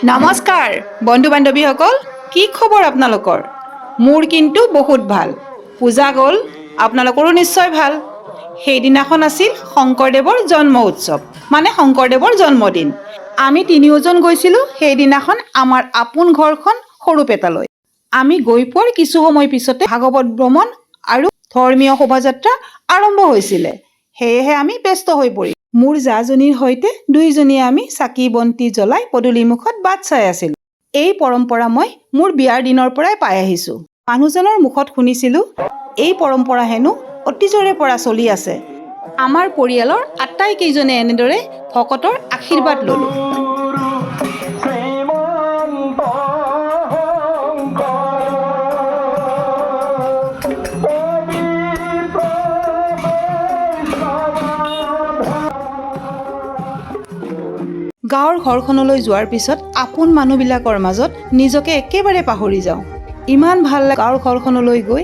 নমস্কাৰ বন্ধু বান্ধৱীসকল, কি খবৰ আপোনালোকৰ? মোৰ কিন্তু বহুত ভাল। পূজা গ'ল, আপোনালোকৰো নিশ্চয় ভাল। সেইদিনাখন আছিল শংকৰদেৱৰ জন্ম উৎসৱ, মানে শংকৰদেৱৰ জন্মদিন। আমি তিনিওজন গৈছিলোঁ সেইদিনাখন আমাৰ আপোন ঘৰখন সৰুপেটালৈ। আমি গৈ পোৱাৰ কিছু সময় পিছতে ভাগৱত ভ্ৰমণ আৰু ধৰ্মীয় শোভাযাত্ৰা আৰম্ভ হৈছিলে। সেয়েহে আমি ব্যস্ত হৈ পৰিলোঁ। মোৰ জাজনীৰ সৈতে দুয়োজনীয়ে আমি চাকি বন্তি জ্বলাই পদূলিমুখত বাট চাই আছিলোঁ। এই পৰম্পৰা মই মোৰ বিয়াৰ দিনৰ পৰাই পাই আহিছোঁ। মানুহজনৰ মুখত শুনিছিলোঁ এই পৰম্পৰা হেনো অতীজৰে পৰা চলি আছে। আমাৰ পৰিয়ালৰ আটাইকেইজনে এনেদৰে ভকতৰ আশীৰ্বাদ ল'লোঁ। গাঁৱৰ ঘৰখনলৈ যোৱাৰ পিছত আপোন মানুহবিলাকৰ মাজত নিজকে একেবাৰে পাহৰি যাওঁ। ইমান ভাল লাগে গাঁৱৰ ঘৰখনলৈ গৈ।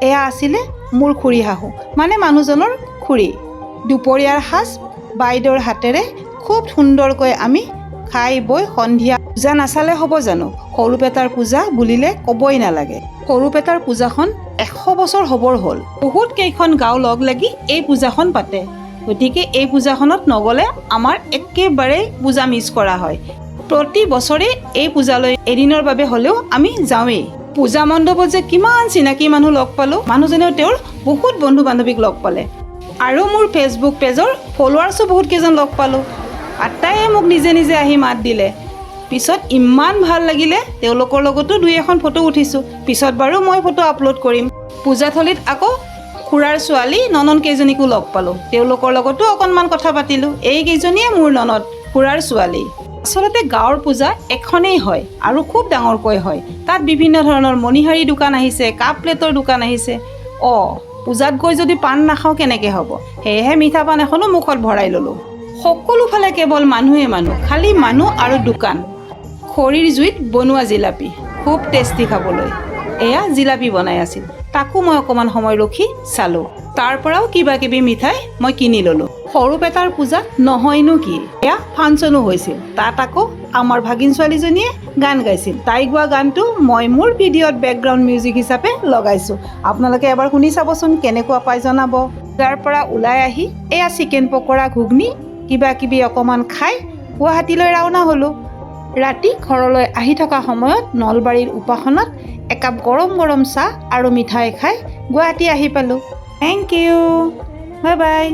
এয়া আছিলে মোৰ খুৰী শাহু, মানে মানুহজনৰ খুৰী। দুপৰীয়াৰ সাজ বাইদেউৰ হাতেৰে খুব সুন্দৰকৈ আমি খাই বৈ সন্ধিয়া পূজা নাচালে হ'ব জানো? সৰুপেটাৰ পূজা বুলিলে ক'বই নালাগে। সৰুপেটাৰ পূজাখন 100 বছৰ হ'বৰ হ'ল। বহুত কেইখন গাঁও লগ লাগি এই পূজাখন পাতে। গতিকে এই পূজাখনত নগ'লে আমাৰ একেবাৰে পূজা মিছ কৰা হয়। প্ৰতি বছৰে এই পূজালৈ এদিনৰ বাবে হ'লেও আমি যাওঁৱেই। পূজা মণ্ডপত যে কিমান চিনাকি মানুহ লগ পালোঁ। মানুহজনেও তেওঁৰ বহুত বন্ধু বান্ধৱীক লগ পালে। আৰু মোৰ ফেচবুক পেজৰ ফলোৱাৰ্ছো বহুত কেইজন লগ পালোঁ। আটাইয়ে মোক নিজে নিজে আহি মাত দিলে। পিছত ইমান ভাল লাগিলে, তেওঁলোকৰ লগতো 2-এখন ফটো উঠিছোঁ। পিছত বাৰু মই ফটো আপলোড কৰিম। পূজাথলীত আকৌ খুৰাৰ ছোৱালী ননন কেইজনীকো লগ পালোঁ। তেওঁলোকৰ লগতো অকণমান কথা পাতিলোঁ। এইকেইজনীয়ে মোৰ ননদ খুৰাৰ ছোৱালী। আচলতে গাঁৱৰ পূজা এখনেই হয় আৰু খুব ডাঙৰকৈ হয়। তাত বিভিন্ন ধৰণৰ মণিহাৰী দোকান আহিছে, কাপ প্লেটৰ দোকান আহিছে। পূজাত গৈ যদি পাণ নাখাওঁ কেনেকৈ হ'ব? সেয়েহে মিঠা পাণ এখনো মুখত ভৰাই ল'লোঁ। সকলোফালে কেৱল মানুহে মানুহ, খালী মানুহ আৰু দোকান। খৰিৰ জুইত বনোৱা জিলাপি খুব টেষ্টি খাবলৈ। এয়া জিলাপি বনাই আছিল। তাকো মই অকণমান সময় ৰখি চালোঁ। তাৰ পৰাও কিবা কিবি মিঠাই মই কিনি ল'লোঁ। সৰুপেটাৰ পূজাত নহয়নো কি, এয়া ফাংচনো হৈছিল। তাত আকৌ আমাৰ ভাগিন ছোৱালীজনীয়ে গান গাইছিল। তাই গোৱা গানটো মই মোৰ ভিডিঅ'ত বেকগ্ৰাউণ্ড মিউজিক হিচাপে লগাইছোঁ। আপোনালোকে এবাৰ শুনি চাবচোন, কেনেকুৱা পাই জনাব। তাৰ পৰা ওলাই আহি এয়া চিকেন পকৰা, ঘুগনি কিবা কিবি অকণমান খাই গুৱাহাটীলৈ ৰাওনা হ'লোঁ। ৰাতি ঘৰলৈ আহি থকা সময়ত নলবাৰীৰ উপাসনাত একাপ গৰম গৰম চাহ আৰু মিঠাই খাই গুৱাহাটী আহি পালোঁ। Thank you, bye by.